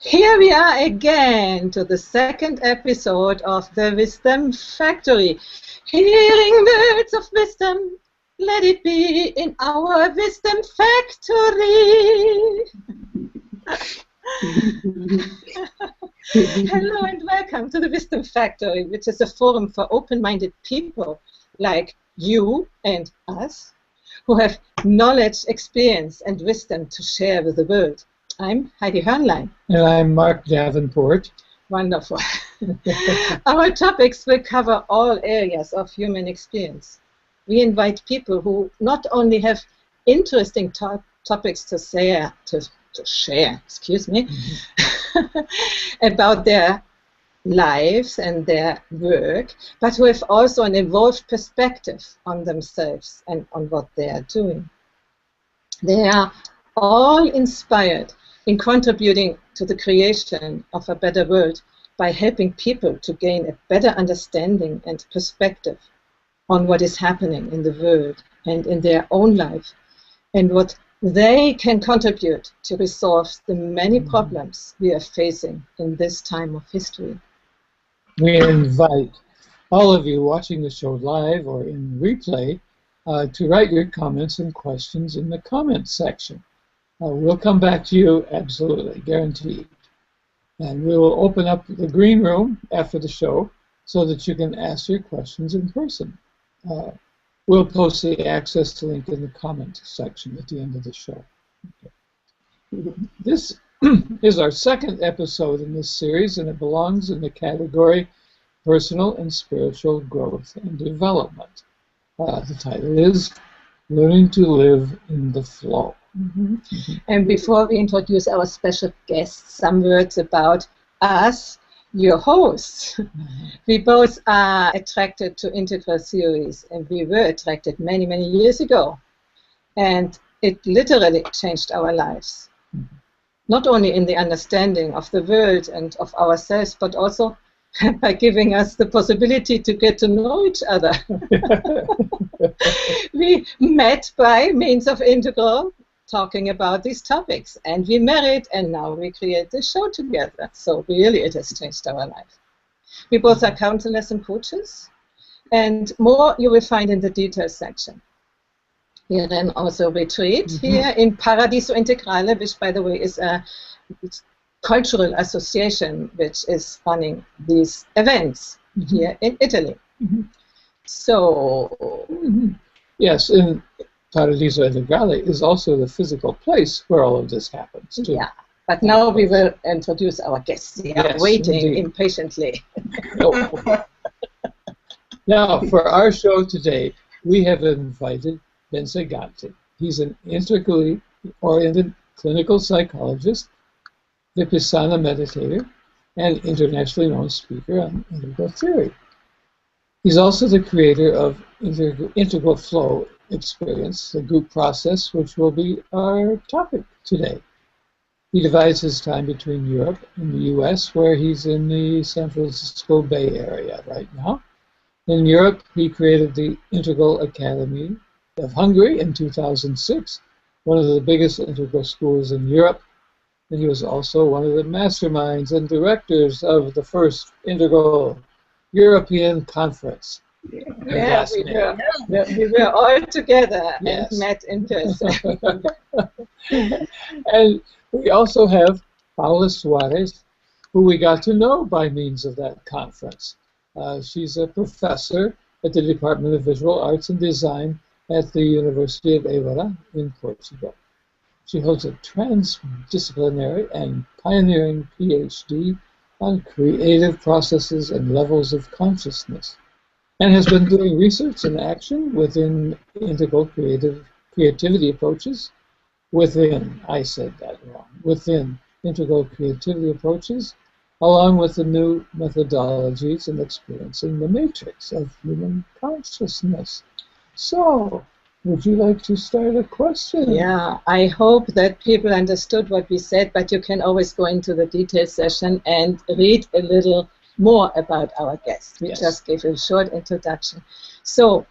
Here we are again to the second episode of the Wisdom Factory. Hearing words of wisdom, let it be in our Wisdom Factory. Hello and welcome to the Wisdom Factory, which is a forum for open-minded people like you and us who have knowledge, experience, and wisdom to share with the world. I'm Heidi Hörnlein. And I'm Mark Davenport. Wonderful. Our topics will cover all areas of human experience. We invite people who not only have interesting topics to share, about their lives and their work, but who have also an evolved perspective on themselves and on what they are doing. They are all inspired in contributing to the creation of a better world by helping people to gain a better understanding and perspective on what is happening in the world and in their own life, and what they can contribute to resolve the many problems we are facing in this time of history. We invite all of you watching the show live or in replay to write your comments and questions in the comments section. We'll come back to you, absolutely, guaranteed. And we will open up the green room after the show so that you can ask your questions in person. We'll post the access link in the comment section at the end of the show. Okay. This is our second episode in this series, and it belongs in the category Personal and Spiritual Growth and Development. The title is Learning to Live in the Flow. And before we introduce our special guests, some words about us, your hosts. We both are attracted to integral theories, and we were attracted many, many years ago. And it literally changed our lives. Not only in the understanding of the world and of ourselves, but also by giving us the possibility to get to know each other. We met by means of integral, talking about these topics, and we married, and now we create this show together. So really it has changed our life. We both are counselors and coaches, and more you will find in the details section. We then also retreat here in Paradiso Integrale, which by the way is a cultural association which is running these events here in Italy. So yes, in Paradiso Integrale is also the physical place where all of this happens, too. Yeah, but now we will introduce our guests. They are waiting impatiently. Now, for our show today, we have invited Bence Gante. He's an integrally oriented clinical psychologist, Vipassana meditator, and internationally known speaker on integral theory. He's also the creator of Integral Flow Experience, the group process, which will be our topic today. He divides his time between Europe and the US, where he's in the San Francisco Bay Area right now. In Europe, he created the Integral Academy of Hungary in 2006, one of the biggest integral schools in Europe. And he was also one of the masterminds and directors of the first Integral European Conference. Yeah, we were all together and met in person. And we also have Paula Suarez, who we got to know by means of that conference. She's a professor at the Department of Visual Arts and Design at the University of Évora in Portugal. She holds a transdisciplinary and pioneering PhD on creative processes and levels of consciousness, and has been doing research and action within integral creativity approaches, within integral creativity approaches, along with the new methodologies in experiencing the matrix of human consciousness. So, would you like to start a question? Yeah, I hope that people understood what we said, but you can always go into the details session and read a little more about our guest. We just gave a short introduction. So,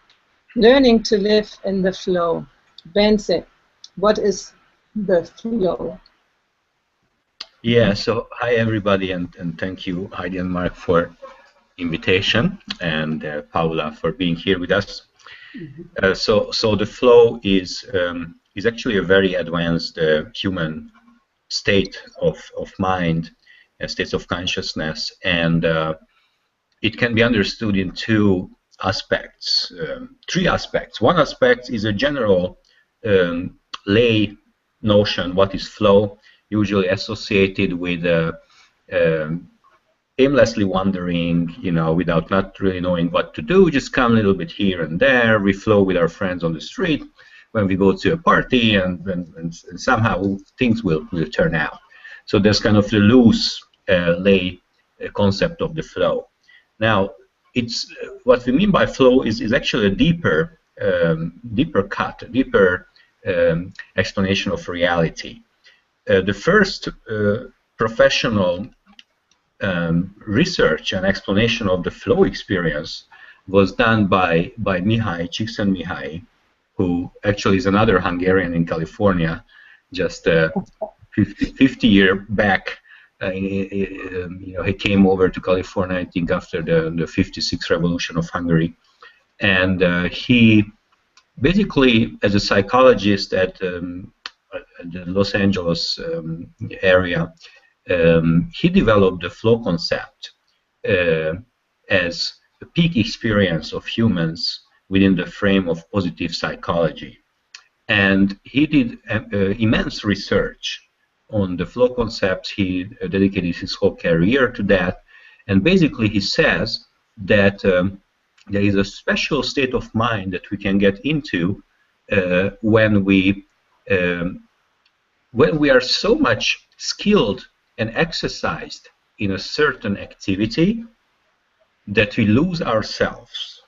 learning to live in the flow. Bence, what is the flow? Yeah, so hi everybody, and thank you, Heidi and Mark, for invitation, and Paula for being here with us. So the flow is actually a very advanced human state of mind, states of consciousness, and it can be understood in two aspects, three aspects. One aspect is a general lay notion, what is flow, usually associated with aimlessly wandering, without not really knowing what to do, just come a little bit here and there. We flow with our friends on the street when we go to a party, and somehow things will turn out. So there's kind of the loose lay concept of the flow. Now, it's what we mean by flow is actually a deeper cut, a deeper explanation of reality. The first professional research and explanation of the flow experience was done by Mihaly Csikszentmihalyi, who actually is another Hungarian in California, just 50 years back. He came over to California, I think, after the 56 revolution of Hungary, and he basically, as a psychologist at the Los Angeles area, he developed the flow concept as a peak experience of humans within the frame of positive psychology. And he did immense research on the flow concepts. He dedicated his whole career to that. And basically he says that there is a special state of mind that we can get into when we are so much skilled and exercised in a certain activity that we lose ourselves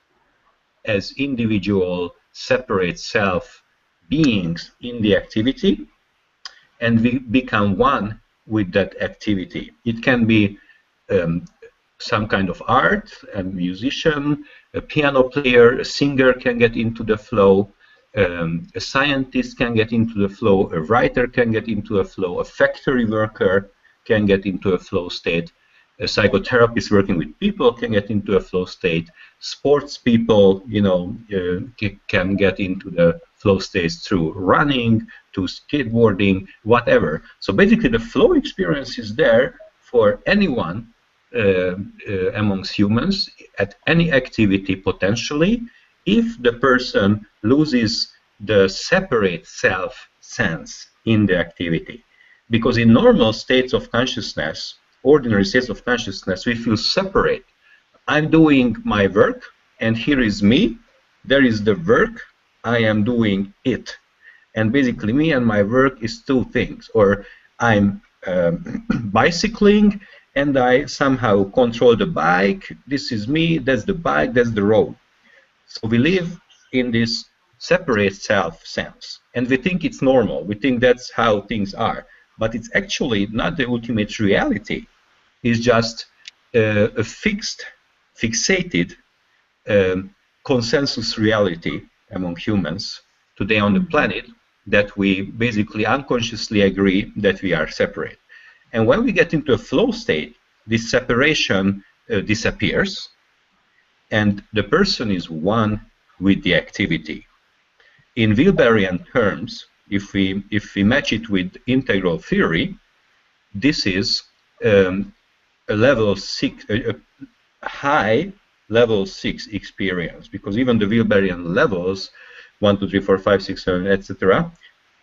as individual, separate self beings in the activity, and we become one with that activity. It can be some kind of art, a musician, a piano player, a singer can get into the flow, a scientist can get into the flow, a writer can get into a flow, a factory worker can get into a flow state, a psychotherapist working with people can get into a flow state, sports people, can get into the flow states through running, to skateboarding, whatever. So basically the flow experience is there for anyone amongst humans at any activity potentially, if the person loses the separate self sense in the activity. Because in normal states of consciousness, ordinary states of consciousness, we feel separate. I'm doing my work, and here is me. There is the work. I am doing it. And basically, me and my work is two things. Or I'm bicycling, and I somehow control the bike. This is me. That's the bike. That's the road. So we live in this separate self sense. And we think it's normal. We think that's how things are. But it's actually not the ultimate reality. It's just a fixated consensus reality among humans today on the planet, that we basically unconsciously agree that we are separate. And when we get into a flow state, this separation disappears, and the person is one with the activity. In Wilberian terms, if we match it with integral theory, this is a level 6, a high level 6 experience, because even the Wilberian levels, 1, 2, 3, 4, 5, 6, 7, etc.,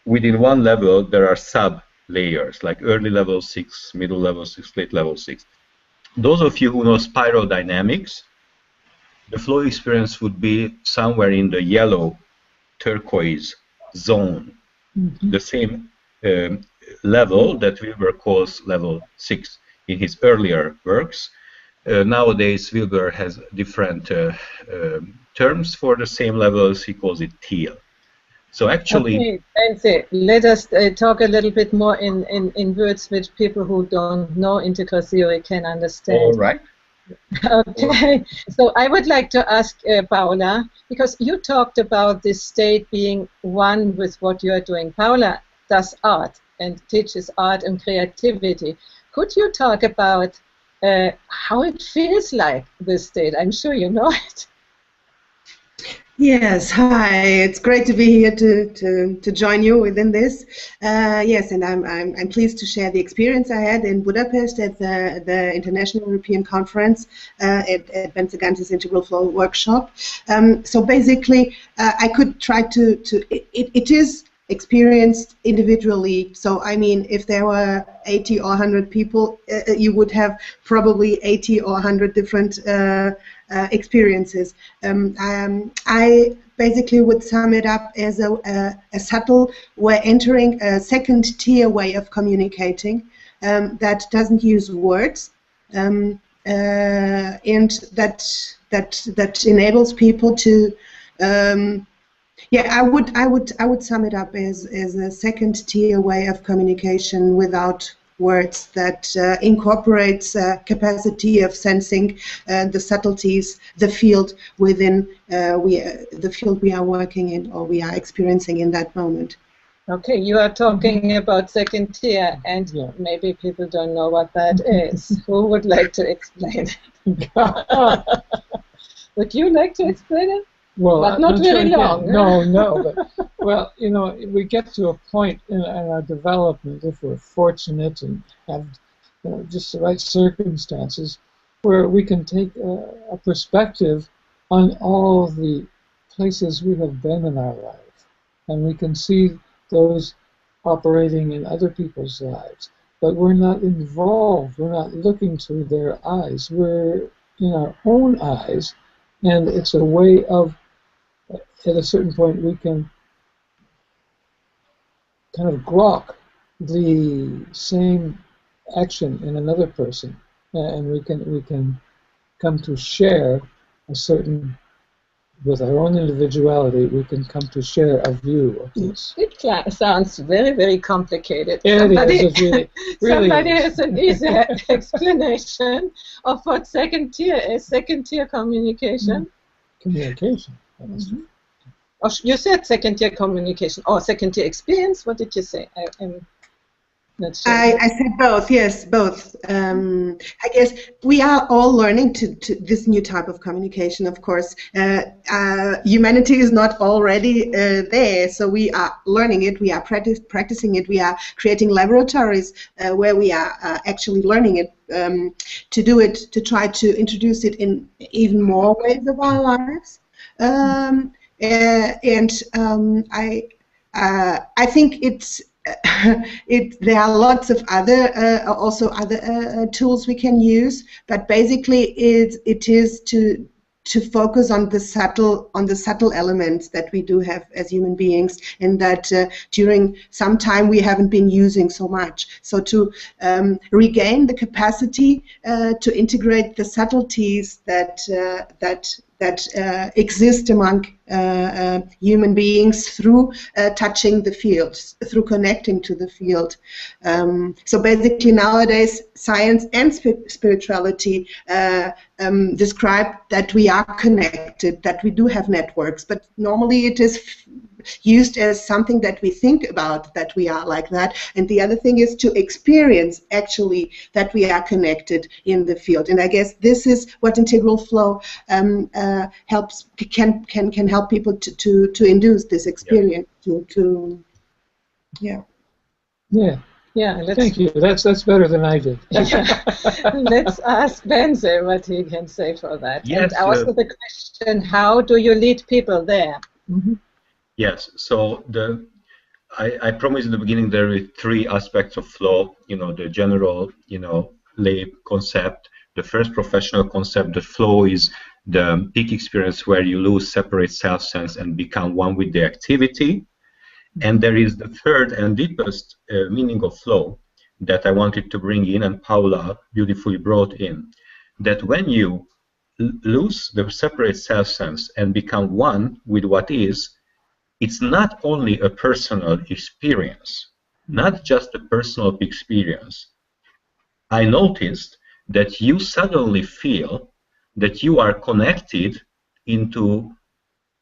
within one level there are sub layers, like early level 6, middle level 6, late level 6. Those of you who know spiral dynamics, the flow experience would be somewhere in the yellow turquoise zone, the same level that Wilber calls level 6 in his earlier works. Nowadays, Wilber has different terms for the same levels. He calls it teal. So actually, okay, Bence, let us talk a little bit more in words which people who don't know integral theory can understand. All right. Okay, so I would like to ask Paula, because you talked about this state being one with what you are doing. Paula, does art and teaches art and creativity. Could you talk about how it feels like, this state? I'm sure you know it. Yes, hi. It's great to be here to join you within this. Yes, and I'm pleased to share the experience I had in Budapest at the International European Conference at Bence Ganti's Integral Flow workshop. So basically, I could try to it is experienced individually. So I mean, if there were 80 or 100 people, you would have probably 80 or 100 different experiences. I basically would sum it up as a subtle, we're entering a second tier way of communicating that doesn't use words, and that enables people to yeah, I would sum it up as a second tier way of communication without words that incorporates capacity of sensing the subtleties, the field within the field we are working in or we are experiencing in that moment. Okay, you are talking about second tier, and maybe people don't know what that is. Who would like to explain it? Would you like to explain it? Well, but not very long. No. But, well, you know, we get to a point in our development, if we're fortunate and have just the right circumstances, where we can take a perspective on all the places we have been in our life, and we can see those operating in other people's lives. But we're not involved. We're not looking through their eyes. We're in our own eyes, and it's a way of, at a certain point, we can kind of grok the same action in another person, and we can come to share a certain, with our own individuality, we can come to share a view of this. It sounds very, very complicated. Really somebody is. has an easy explanation of what second tier is. Second tier communication. Communication. Oh, you said second tier communication or second tier experience. What did you say? I'm not sure. I said both. Yes, both. I guess we are all learning to this new type of communication. Of course, humanity is not already there, so we are learning it. We are practicing it. We are creating laboratories where we are actually learning it. To do it, to try to introduce it in even more ways of our lives. I think it's there are lots of other also other tools we can use, but basically it is to focus on the subtle elements that we do have as human beings, and that during some time we haven't been using so much. So to regain the capacity to integrate the subtleties that exist among human beings through touching the field, through connecting to the field. So basically nowadays science and spirituality describe that we are connected, that we do have networks, but normally it is used as something that we think about, that we are like that, and the other thing is to experience actually that we are connected in the field. And I guess this is what integral flow can help people to induce this experience. Thank you. That's better than I did. Let's ask Bence what he can say for that. Yes, and also the question: how do you lead people there? Yes. So I promised in the beginning there are three aspects of flow. The general, lay concept. The first professional concept. The flow is the peak experience where you lose separate self-sense and become one with the activity. And there is the third and deepest meaning of flow that I wanted to bring in, and Paula beautifully brought in, that when you lose the separate self-sense and become one with what is, it's not only a personal experience, not just a personal experience. I noticed that you suddenly feel that you are connected into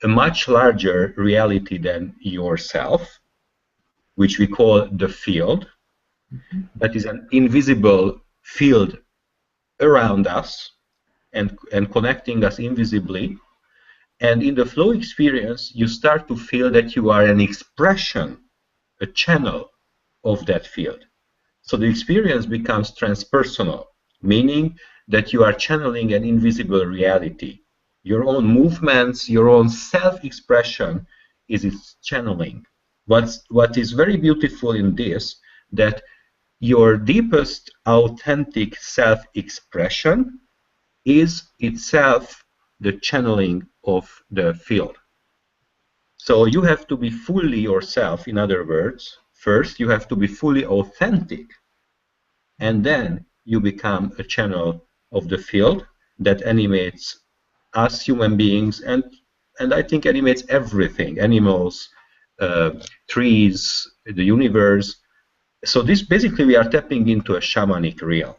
a much larger reality than yourself, which we call the field. That is an invisible field around us and connecting us invisibly. And in the flow experience, you start to feel that you are an expression, a channel of that field. So the experience becomes transpersonal, meaning that you are channeling an invisible reality. Your own movements, your own self-expression is its channeling. What is very beautiful in this, that your deepest authentic self-expression is itself the channeling of the field. So you have to be fully yourself, in other words. First, you have to be fully authentic, and then you become a channel of the field that animates us human beings, and I think animates everything, animals, trees, the universe. So this basically we are tapping into a shamanic realm.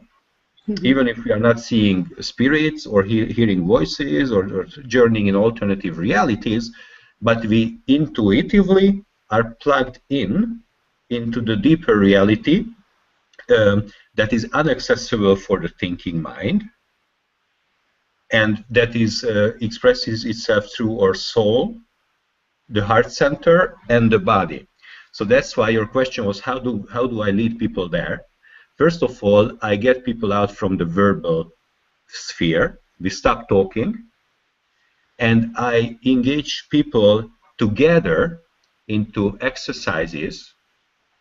Even if we are not seeing spirits or hearing voices or journeying in alternative realities, but we intuitively are plugged into the deeper reality that is inaccessible for the thinking mind, and that is expresses itself through our soul, the heart center, and the body. So that's why your question was, how do I lead people there? First of all, I get people out from the verbal sphere. We stop talking, and I engage people together into exercises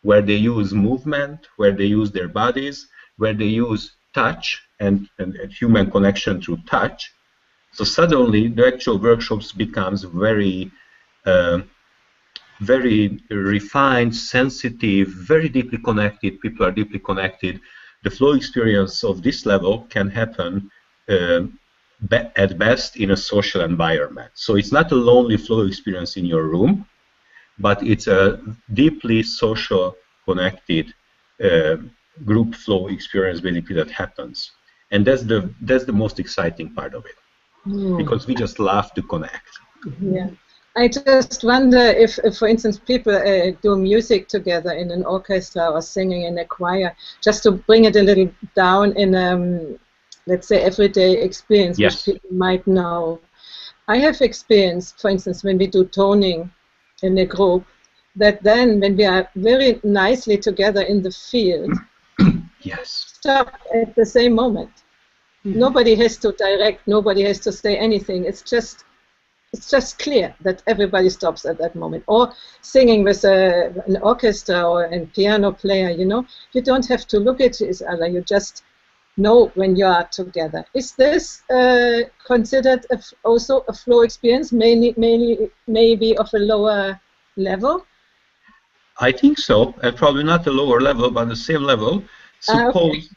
where they use movement, where they use their bodies, where they use touch and human connection through touch. So suddenly the actual workshops becomes very very refined, sensitive, very deeply connected. People are deeply connected. The flow experience of this level can happen at best in a social environment. So it's not a lonely flow experience in your room, but it's a deeply social, connected group flow experience basically that happens. And that's the most exciting part of it, because we just love to connect. Yeah. I just wonder if for instance, people do music together in an orchestra or singing in a choir, just to bring it a little down in, let's say, everyday experience, Yes. which people might know. I have experienced, for instance, when we do toning in a group, that then when we are very nicely together in the field, Yes. stop at the same moment. Nobody has to direct, nobody has to say anything. It's just clear that everybody stops at that moment. Or singing with an orchestra or a piano player, you know, you don't have to look at each other. You just know when you are together. Is this considered also a flow experience, maybe of a lower level? I think so, and probably not a lower level, but the same level. Suppose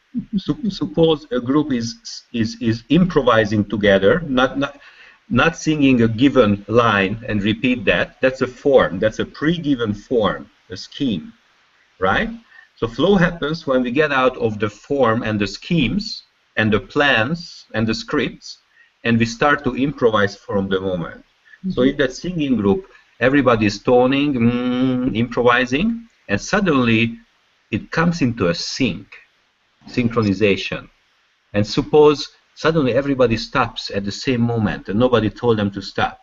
suppose a group is improvising together, not singing a given line and repeat that. That's a form. That's a pre-given form, a scheme, right? So flow happens when we get out of the form and the schemes and the plans and the scripts, and we start to improvise from the moment. So in that singing group, everybody is toning, improvising, and suddenly it comes into a synchronization. And suppose suddenly everybody stops at the same moment and nobody told them to stop.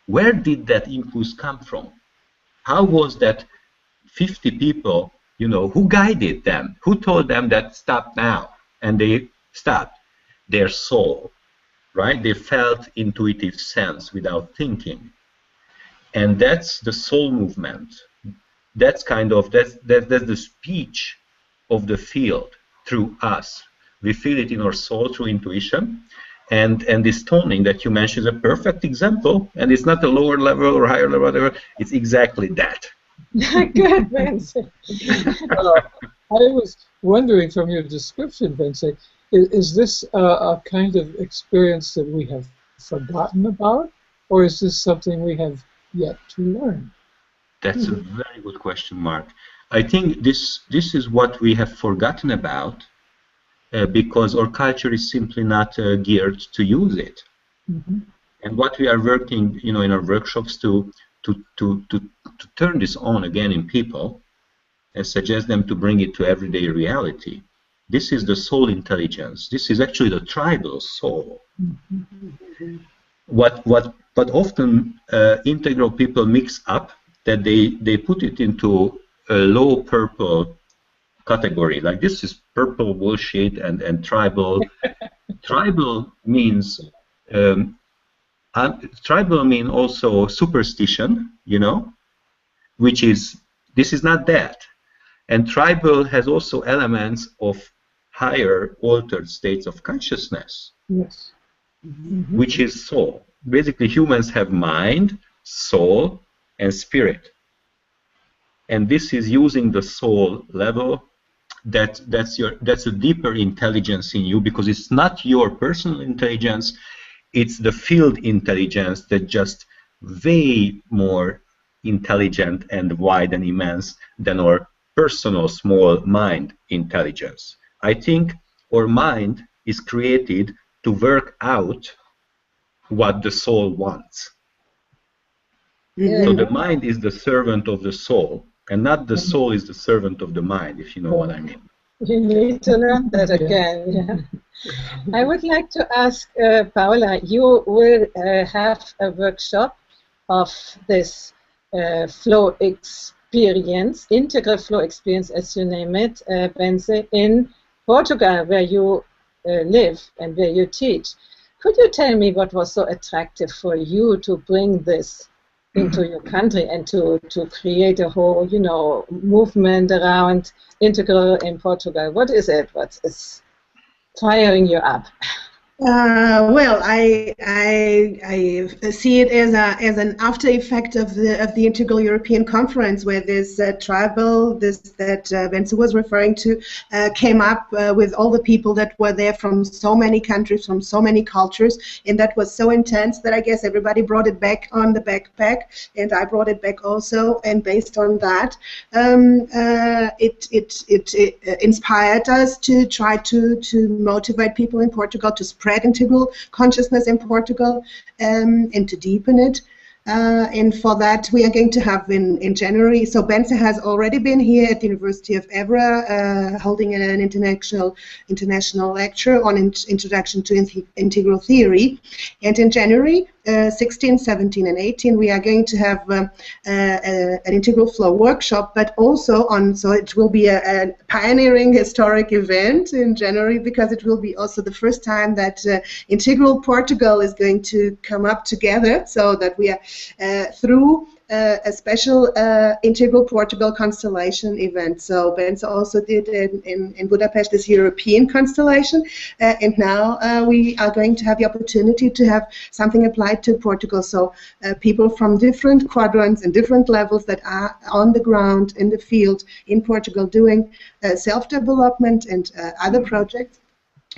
Where did that impulse come from? How was that 50 people, you know, who guided them? Who told them that stop now? And they stopped. Their soul, right? They felt intuitive sense without thinking. And that's the soul movement. That's kind of, that's the speech of the field through us. We feel it in our soul through intuition, and this toning that you mentioned is a perfect example, and it's not a lower level or higher level, whatever. It's exactly that. Good, Vincent. I was wondering from your description, Vincent, is this a kind of experience that we have forgotten about, or is this something we have yet to learn? That's a very good question, Mark. I think this is what we have forgotten about, because our culture is simply not geared to use it. And what we are working, you know, in our workshops to turn this on again in people and suggest them to bring it to everyday reality. This is the soul intelligence. This is actually the tribal soul. What often integral people mix up, that they put it into a low purple category, like this is purple bullshit and tribal. Tribal means tribal mean also superstition, you know, which is, this is not that. And tribal has also elements of higher altered states of consciousness, Yes. which is soul. Basically, humans have mind, soul, and spirit. And this is using the soul level. That's a deeper intelligence in you, because it's not your personal intelligence, it's the field intelligence that just way more intelligent and wide and immense than our personal small mind intelligence. I think our mind is created to work out what the soul wants. So the mind is the servant of the soul, and not the soul is the servant of the mind, if you know what I mean. You need to learn that again. Yeah. I would like to ask Paula, you will have a workshop of this flow experience, integral flow experience, as you name it, Bence, in Portugal, where you live and where you teach. Could you tell me what was so attractive for you to bring this into your country and to create a whole, you know, movement around integral in Portugal? What is it? What is firing you up? Well, I see it as an after effect of the Integral European Conference, where this tribal, that Bence was referring to, came up with all the people that were there from so many countries, from so many cultures, and that was so intense that I guess everybody brought it back on the backpack, and I brought it back also. And based on that, it inspired us to try to motivate people in Portugal to spread integral consciousness in Portugal, and to deepen it. And for that, we are going to have in January. So Bence has already been here at the University of Évora, holding an international lecture on introduction to integral theory. And in January 16, 17, and 18, we are going to have an integral flow workshop, but also so it will be a pioneering historic event in January, because it will be also the first time that Integral Portugal is going to come up together, so that we are through a special Integral Portugal constellation event. So Bence also did in Budapest this European constellation, and now we are going to have the opportunity to have something applied to Portugal. So people from different quadrants and different levels that are on the ground in the field in Portugal doing self-development and other projects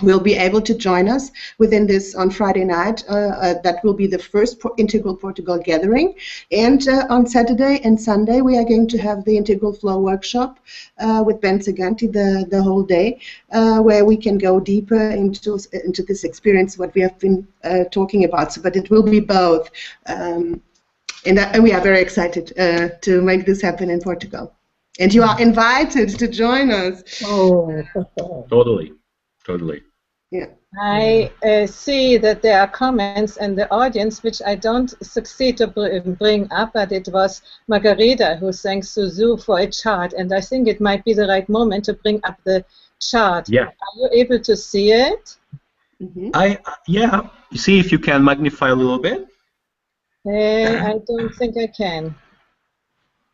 will be able to join us within this on Friday night. That will be the first Integral Portugal gathering. And on Saturday and Sunday, we are going to have the Integral Flow workshop with Bence Ganti the whole day, where we can go deeper into this experience, what we have been talking about. So, but it will be both. And we are very excited to make this happen in Portugal. And you are invited to join us. Oh, Totally. Yeah. I see that there are comments in the audience which I don't succeed to bring up, but it was Margarita who thanks Suzu for a chart, and I think it might be the right moment to bring up the chart. Yeah. Are you able to see it? Mm-hmm. Yeah. See if you can magnify a little bit. I don't think I can.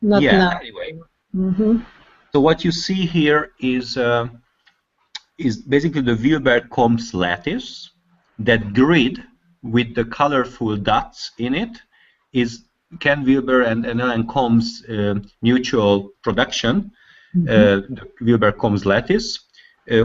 Not now. Anyway. Mm-hmm. So what you see here is basically the Wilber-Combs lattice. That grid with the colorful dots in it is Ken Wilber and Ellen Combs' mutual production, the Wilber-Combs lattice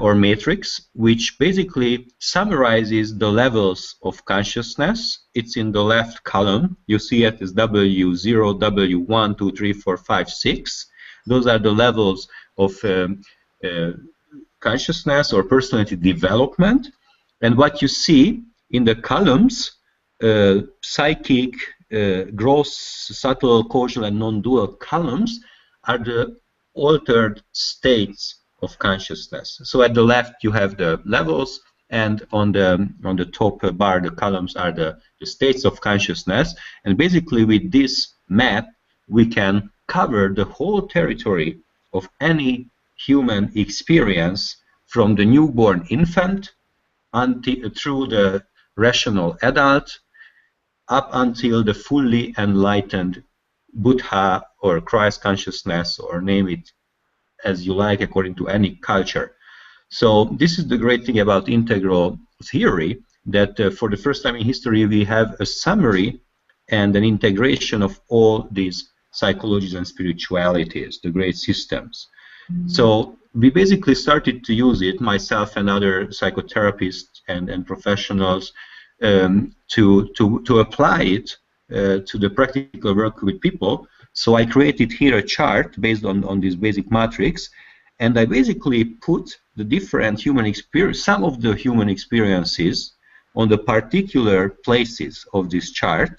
or matrix, which basically summarizes the levels of consciousness. It's in the left column. You see it as W0, W1, 2, 3, 4, 5, 6. Those are the levels of consciousness or personality development. And what you see in the columns, psychic, gross, subtle, causal, and non-dual columns, are the altered states of consciousness. So at the left you have the levels, and on the top bar, the columns are the states of consciousness. And basically with this map we can cover the whole territory of any human experience, from the newborn infant through the rational adult, up until the fully enlightened Buddha or Christ consciousness, or name it as you like according to any culture. So this is the great thing about integral theory, that for the first time in history we have a summary and an integration of all these psychologies and spiritualities, the great systems. So we basically started to use it, myself and other psychotherapists and professionals, to apply it to the practical work with people. So I created here a chart based on this basic matrix, and I basically put the different human experience, some of the human experiences, on the particular places of this chart,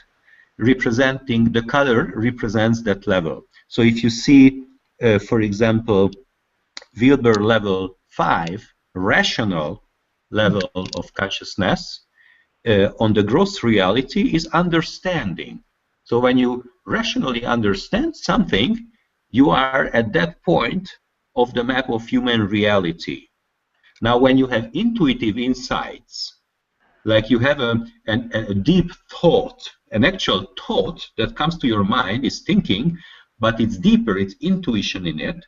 representing the color represents that level. So if you see, for example, Wilber level 5, rational level of consciousness, on the gross reality is understanding. So when you rationally understand something, you are at that point of the map of human reality. Now when you have intuitive insights, like you have a deep thought, an actual thought that comes to your mind, is thinking, but it's deeper, it's intuition in it,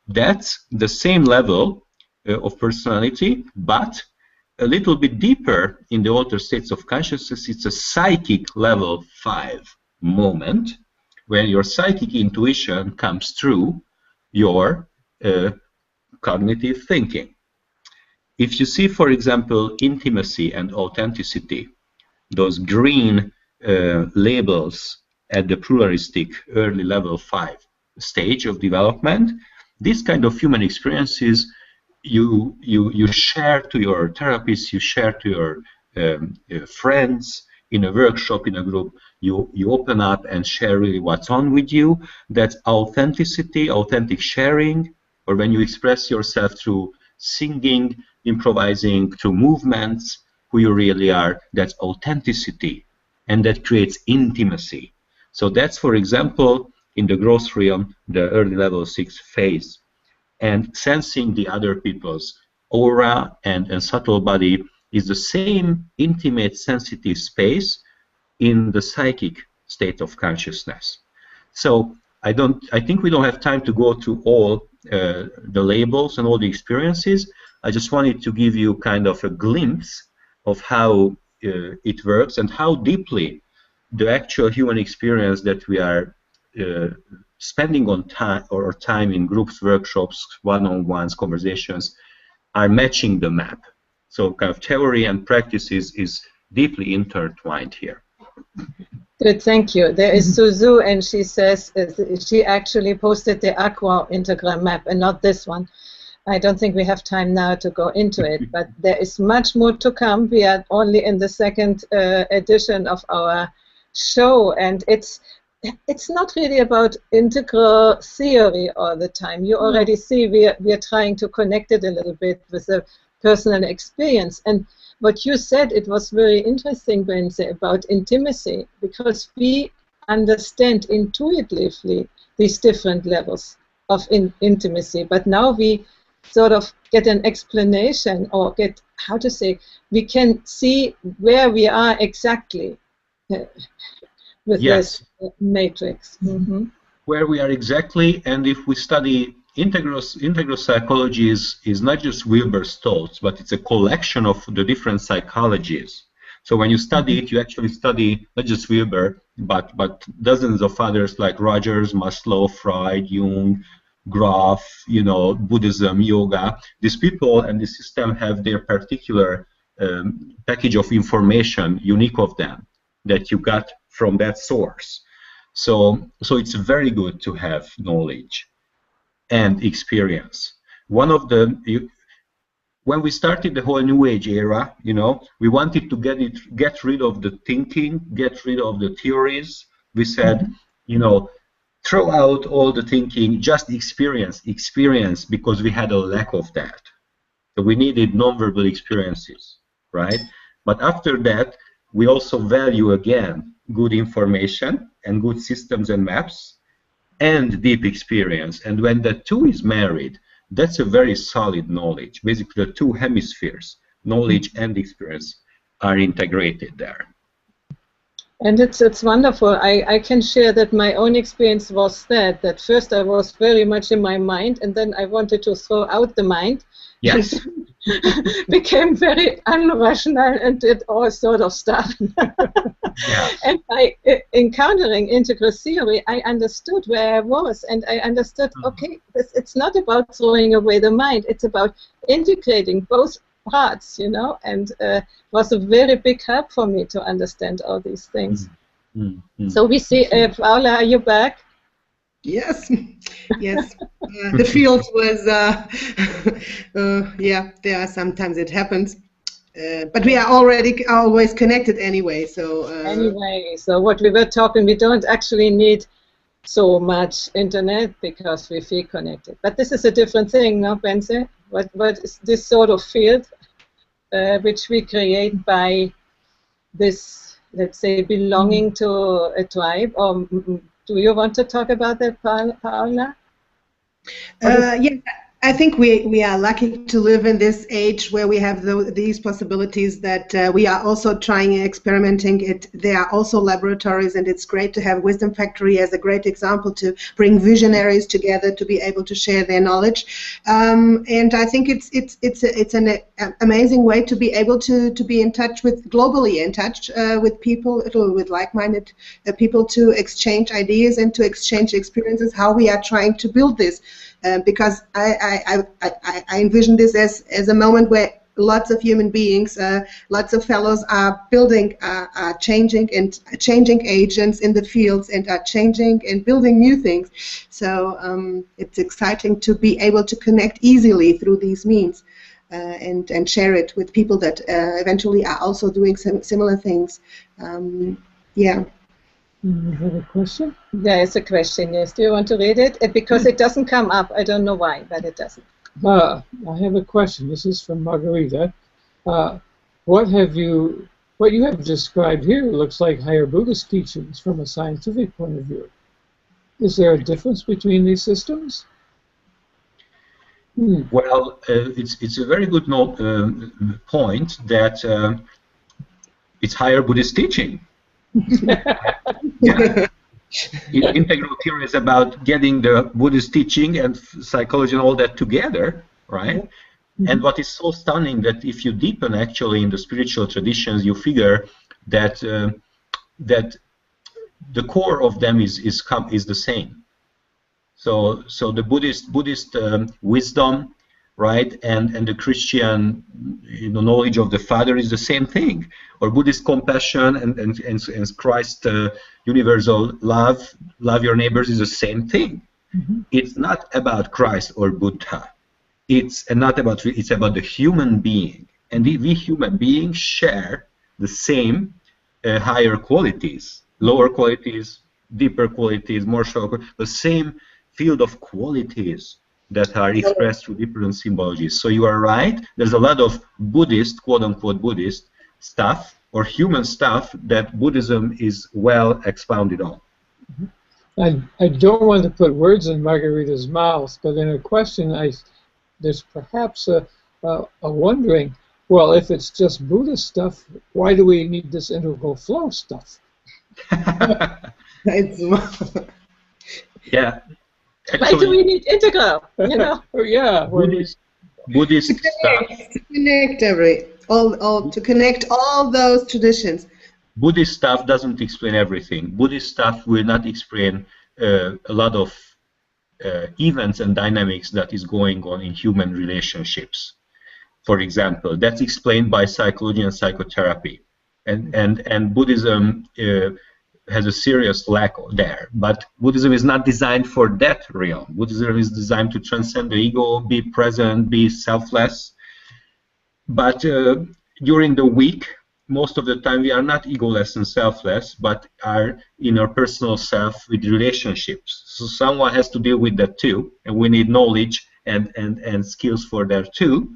that's the same level of personality, but a little bit deeper in the altered states of consciousness. It's a psychic level 5 moment when your psychic intuition comes through your cognitive thinking. If you see, for example, intimacy and authenticity, those green labels at the pluralistic early level 5 stage of development, this kind of human experiences you share to your therapists, you share to your friends, in a workshop, in a group, you open up and share really what's on with you. That's authenticity, authentic sharing, or when you express yourself through singing, improvising, through movements, who you really are, that's authenticity, and that creates intimacy. So that's, for example, in the gross realm, the early level 6 phase. And sensing the other people's aura and subtle body is the same intimate, sensitive space in the psychic state of consciousness. So I think we don't have time to go through all the labels and all the experiences. I just wanted to give you kind of a glimpse of how it works and how deeply the actual human experience that we are spending on time in groups, workshops, one-on-ones, conversations, are matching the map. So kind of theory and practice is deeply intertwined here. Good, thank you. There is Suzu, and she says she actually posted the Aqua Integral map and not this one. I don't think we have time now to go into it, but there is much more to come. We are only in the second edition of our show, and it's not really about integral theory all the time. You already see we are trying to connect it a little bit with the personal experience. And what you said, it was very interesting, Bence, about intimacy, because we understand intuitively these different levels of intimacy, but now we sort of get an explanation, or get, how to say, we can see where we are exactly with yes. this matrix. Mm-hmm. Where we are exactly, and if we study integral psychology is not just Wilber's thoughts, but it's a collection of the different psychologies. So when you study it, you actually study not just Wilber, but dozens of others like Rogers, Maslow, Freud, Jung, Graf, Buddhism, yoga. These people and the system have their particular package of information, unique of them, that you got from that source. So it's very good to have knowledge and experience. One of when we started the whole New Age era, we wanted to get rid of the thinking, get rid of the theories. We said, throw out all the thinking, just experience, because we had a lack of that. So we needed non-verbal experiences, right? But after that, we also value, again, good information and good systems and maps and deep experience. And when the two is married, that's a very solid knowledge. Basically, the two hemispheres, knowledge and experience, are integrated there. And it's wonderful. I can share that my own experience was that first I was very much in my mind, and then I wanted to throw out the mind. Yes. Became very unrational and did all sort of stuff. Yeah. And by encountering integral theory, I understood where I was, and I understood, okay, it's not about throwing away the mind, it's about integrating both parts, you know, and was a very big help for me to understand all these things. So we see, Paula, are you back? Yes, yes. The field was, yeah, there are sometimes it happens. But we are already always connected anyway, so... Anyway, so what we were talking, we don't actually need so much internet because we feel connected. But this is a different thing, no, Bence? What is this sort of field which we create by this, let's say, belonging to a tribe? Or do you want to talk about that, Paula? Yeah, I think we are lucky to live in this age where we have these possibilities that we are also trying and experimenting. There are also laboratories, and it's great to have Wisdom Factory as a great example to bring visionaries together to be able to share their knowledge. And I think it's an amazing way to be able to be in touch with, globally in touch with people, with like-minded people, to exchange ideas and to exchange experiences, how we are trying to build this. Because I envision this as a moment where lots of human beings, lots of fellows are building, are changing agents in the fields, and are changing and building new things. So it's exciting to be able to connect easily through these means and share it with people that eventually are also doing similar things. Yeah. You have a question? There is a question, yes. Do you want to read it? Because it doesn't come up. I don't know why, but it doesn't. I have a question. This is from Margarita. What you have described here looks like higher Buddhist teachings from a scientific point of view. Is there a difference between these systems? Well, it's a very good point that it's higher Buddhist teaching. Yeah. Integral theory is about getting the Buddhist teaching and psychology and all that together, right? Mm-hmm. And what is so stunning that if you deepen actually in the spiritual traditions, you figure that that the core of them is the same. So the Buddhist wisdom, right, and the Christian knowledge of the Father is the same thing, or Buddhist compassion and Christ universal love your neighbors is the same thing. Mm-hmm. It's not about Christ or Buddha. It's about the human being, and we human beings share the same higher qualities, lower qualities, deeper qualities, more shallow, the same field of qualities that are expressed through different symbologies. So you are right, there's a lot of Buddhist, quote-unquote Buddhist stuff, or human stuff, that Buddhism is well expounded on. I don't want to put words in Margarita's mouth, but in a question, there's perhaps a wondering, well, if it's just Buddhist stuff, why do we need this integral flow stuff? Yeah. Actually, why do we need integral? You know? Yeah. Buddhist stuff. To connect to connect all those traditions. Buddhist stuff doesn't explain everything. Buddhist stuff will not explain a lot of events and dynamics that is going on in human relationships. For example, that's explained by psychology and psychotherapy, and Buddhism has a serious lack there. But Buddhism is not designed for that realm. Buddhism is designed to transcend the ego, be present, be selfless. But during the week, most of the time we are not egoless and selfless, but are in our personal self with relationships. So someone has to deal with that too, and we need knowledge and skills for that too.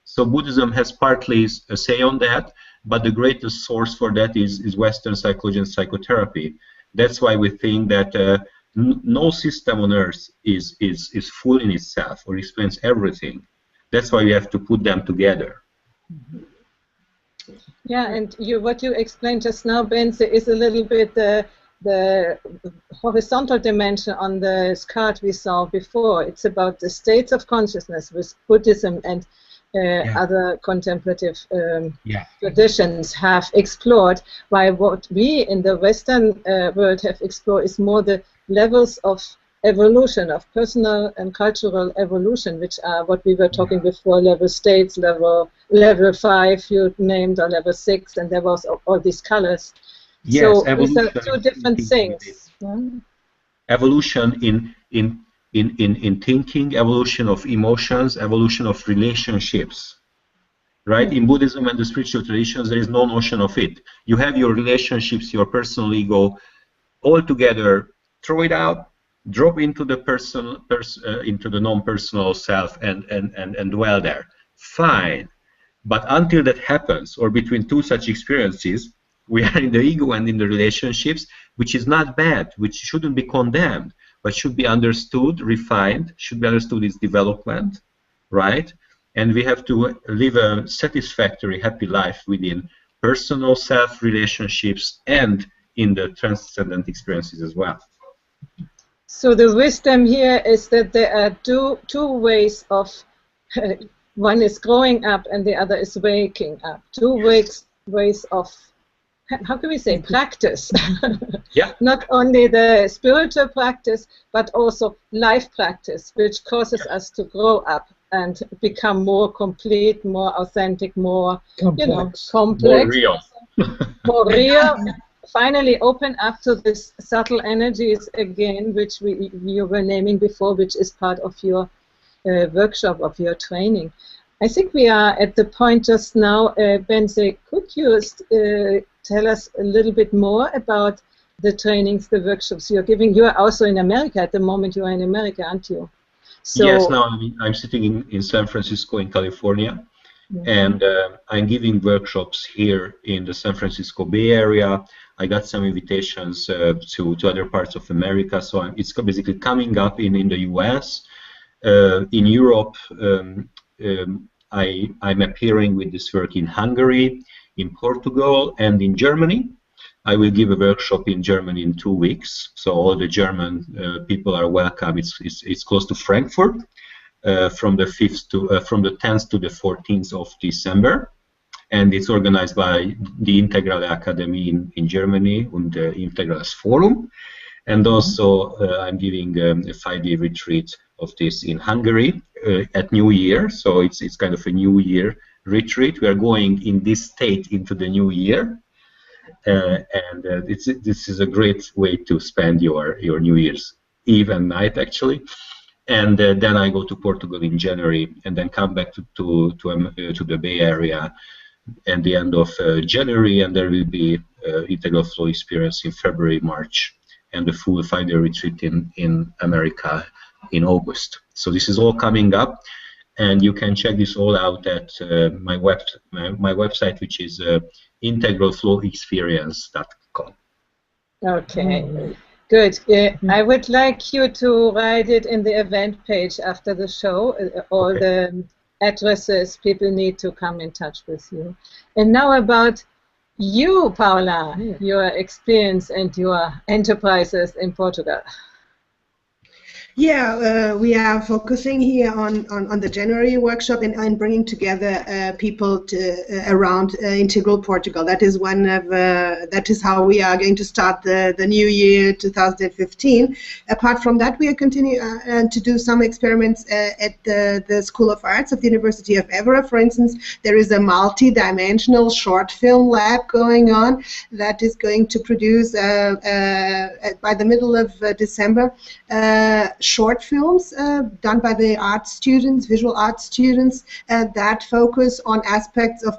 So Buddhism has partly a say on that, but the greatest source for that is Western psychology and psychotherapy. That's why we think that no system on earth is full in itself or explains everything. That's why we have to put them together. Yeah, and what you explained just now, Bence, is a little bit the horizontal dimension on the card we saw before. It's about the states of consciousness with Buddhism and other contemplative traditions have explored, while what we in the Western world have explored is more the levels of evolution, of personal and cultural evolution, which are what we were talking before, level states, level 5 you named, or level 6, and there was all these colors. Yes, so evolution these are two different things. Evolution in thinking, evolution of emotions, evolution of relationships. Right? In Buddhism and the spiritual traditions, there is no notion of it. You have your relationships, your personal ego, all together, throw it out, drop into the into the non-personal self and dwell there. Fine. But until that happens, or between two such experiences, we are in the ego and in the relationships, which is not bad, which shouldn't be condemned, but should be understood, refined, should be understood as development, right? And we have to live a satisfactory, happy life within personal self relationships and in the transcendent experiences as well. So the wisdom here is that there are two ways of, one is growing up and the other is waking up. Two ways of, how can we say, practice. Yeah. Not only the spiritual practice, but also life practice, which causes us to grow up and become more complete, more authentic, more complex. More real. More real. Finally open up to this subtle energies again, which you were naming before, which is part of your workshop, of your training. I think we are at the point just now, Bence, could you tell us a little bit more about the trainings, the workshops you're giving? You are also in America at the moment. You are in America, aren't you? So, yes, now I'm sitting in San Francisco in California, and I'm giving workshops here in the San Francisco Bay Area. I got some invitations to other parts of America, so it's basically coming up in the US. In Europe, I'm appearing with this work in Hungary, in Portugal, and in Germany. I will give a workshop in Germany in 2 weeks, so all the German people are welcome. It's close to Frankfurt, from the 10th to the 14th of December. And it's organized by the Integrale Academy in Germany and the Integrales Forum. And also I'm giving a 5-day retreat of this in Hungary at New Year. So it's kind of a New Year retreat. We are going in this state into the New Year. This is a great way to spend your New Year's Eve and night, actually. And then I go to Portugal in January and then come back to the Bay Area at the end of January, and there will be Integral Flow experience in February, March, and the full 5-day retreat in America in August. So this is all coming up, and you can check this all out at my website, which is integralflowexperience.com. Okay, good. I would like you to write it in the event page after the show, all the addresses people need to come in touch with you. And now about you, Paula, your experience and your enterprises in Portugal. Yeah, we are focusing here on the January workshop and bringing together people around Integral Portugal. That is that is how we are going to start the new year 2015. Apart from that, we are continuing to do some experiments at the School of Arts of the University of Évora. For instance, there is a multi-dimensional short film lab going on that is going to produce by the middle of December short films done by the art students, visual art students, that focus on aspects of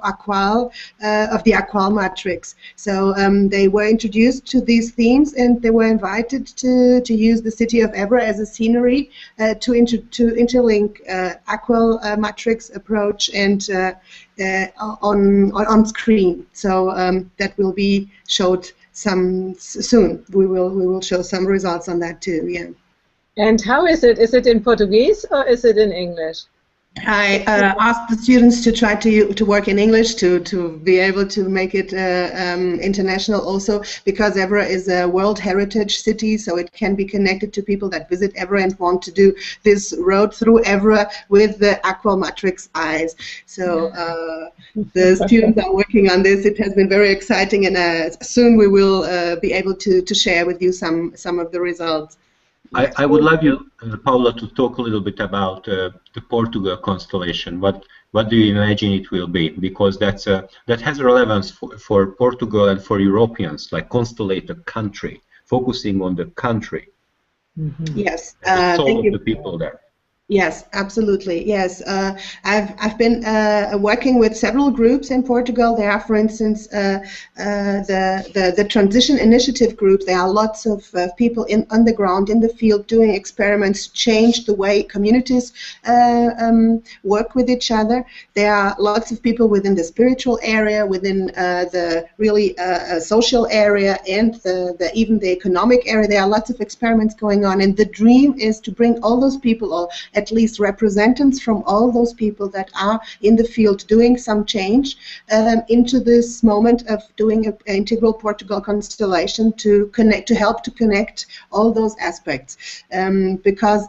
the Aqual matrix. So they were introduced to these themes, and they were invited to use the city of Evra as a scenery to interlink Aqual matrix approach and on screen. So that will be showed soon. We will show some results on that too. Yeah. And how is it? Is it in Portuguese or is it in English? I asked the students to try to work in English to be able to make it international also, because Evra is a World Heritage City, so it can be connected to people that visit Evra and want to do this road through Evra with the Aqual matrix eyes. So the students are working on this. It has been very exciting, and soon we will be able to share with you some of the results. I would love you, Paula, to talk a little bit about the Portugal constellation. What do you imagine it will be? Because that has relevance for Portugal and for Europeans, like constellate a country, focusing on the country. Mm-hmm. Yes, the soul thank of you. The people there. Yes, absolutely. Yes, I've been working with several groups in Portugal. There are, for instance, the Transition Initiative group. There are lots of people on the ground, in the field, doing experiments, change the way communities work with each other. There are lots of people within the spiritual area, within the really social area, and even the economic area. There are lots of experiments going on, and the dream is to bring all those people, or at least representatives from all those people that are in the field doing some change, into this moment of doing an integral Portugal constellation to help to connect all those aspects, because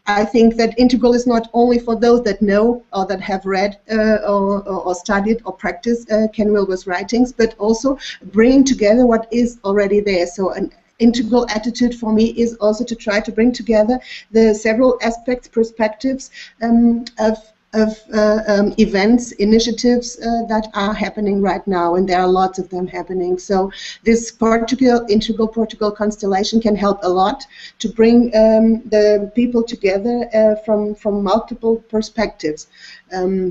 I think that integral is not only for those that know or that have read or studied or practiced Ken Wilber's writings, but also bringing together what is already there. So an integral attitude for me is also to try to bring together the several aspects, perspectives of events, initiatives that are happening right now, and there are lots of them happening. So this integral Portugal constellation can help a lot to bring the people together from multiple perspectives,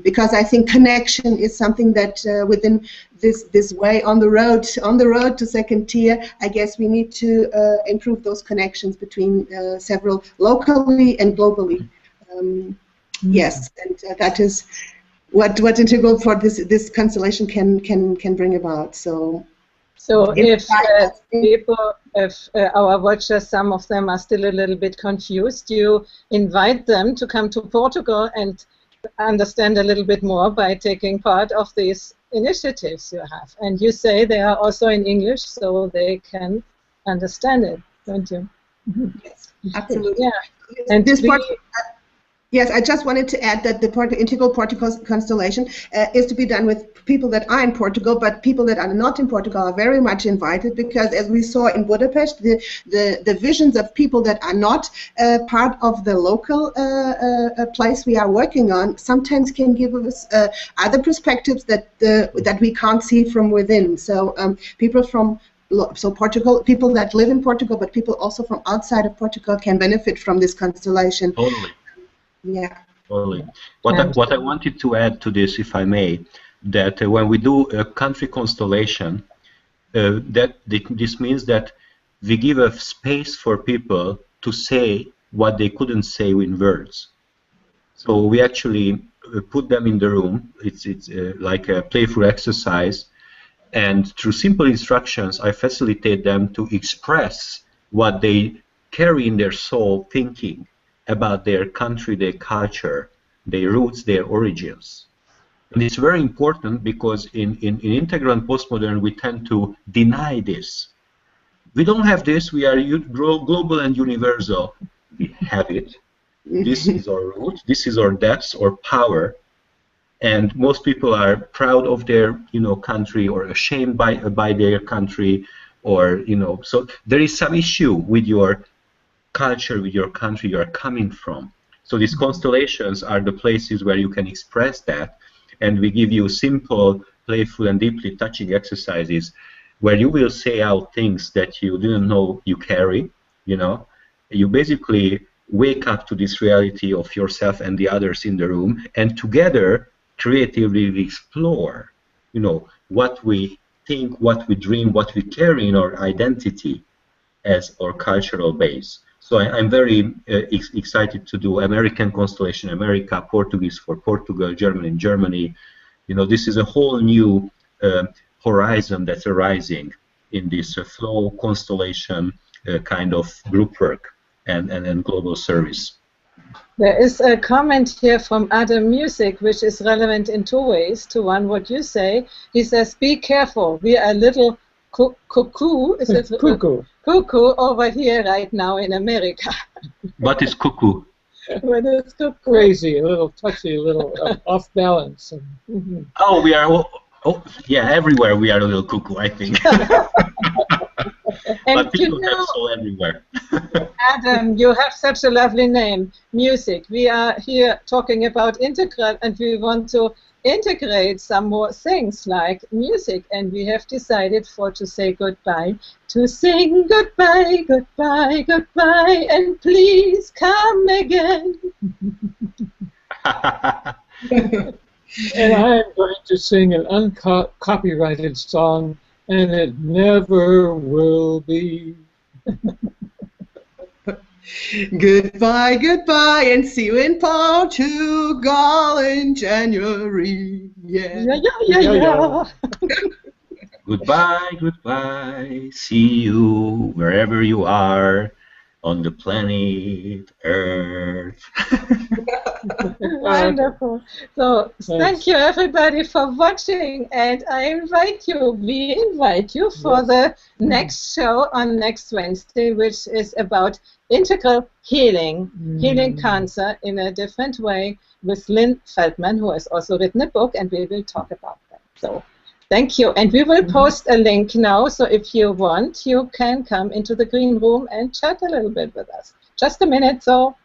because I think connection is something that within this way on the road to second tier, I guess we need to improve those connections between several locally and globally. Yes, and that is what integral for this constellation can bring about. So if our watchers, some of them are still a little bit confused, you invite them to come to Portugal and understand a little bit more by taking part of these initiatives you have. And you say they are also in English, so they can understand it, don't you? Yes, absolutely. Yeah. And this part. Yes, I just wanted to add that the integral Portugal constellation is to be done with people that are in Portugal, but people that are not in Portugal are very much invited, because as we saw in Budapest, the visions of people that are not part of the local place we are working on sometimes can give us other perspectives that we can't see from within. So people that live in Portugal, but people also from outside of Portugal can benefit from this constellation. Totally. Yeah. Totally. What I wanted to add to this, if I may, that when we do a country constellation, this means that we give a space for people to say what they couldn't say in words. So we actually put them in the room. It's like a playful exercise, and through simple instructions, I facilitate them to express what they carry in their soul, thinking about their country, their culture, their roots, their origins. And it's very important, because in integral and postmodern we tend to deny this. We don't have this, we are global and universal. We have it. This is our root, this is our depth or power, and most people are proud of their country, or ashamed by their country, or so there is some issue with your culture, with your country you are coming from. So these constellations are the places where you can express that, and we give you simple, playful, and deeply touching exercises where you will say out things that you didn't know you carry. You basically wake up to this reality of yourself and the others in the room, and together creatively explore, you know, what we think, what we dream, what we carry in our identity as our cultural base. So I'm very excited to do American Constellation America, Portuguese for Portugal, Germany. You know, this is a whole new horizon that's arising in this flow constellation kind of group work and global service. There is a comment here from Adam Music, which is relevant in two ways. To one, what you say. He says, be careful. We are a little cuckoo. Is it Cuckoo. Cuckoo over here right now in America. What is cuckoo? What is cuckoo? Crazy, a little touchy, a little off balance. Oh, we are. Oh, yeah, everywhere we are a little cuckoo, I think. But people have soul everywhere. Adam, you have such a lovely name, Music. We are here talking about integral, and we want to integrate some more things like music, and we have decided to say goodbye, to sing goodbye, goodbye, goodbye, and please come again. And I'm going to sing an uncopyrighted song, and it never will be. Goodbye, goodbye, and see you in Portugal in January. Yeah. Yeah. Goodbye, goodbye. See you wherever you are on the planet Earth. Wonderful. So thank you everybody for watching, and we invite you for the next show on next Wednesday, which is about integral healing, healing cancer in a different way, with Lynn Feldman, who has also written a book, and we will talk about that. So thank you, and we will post a link now, so if you want, you can come into the green room and chat a little bit with us. Just a minute, so.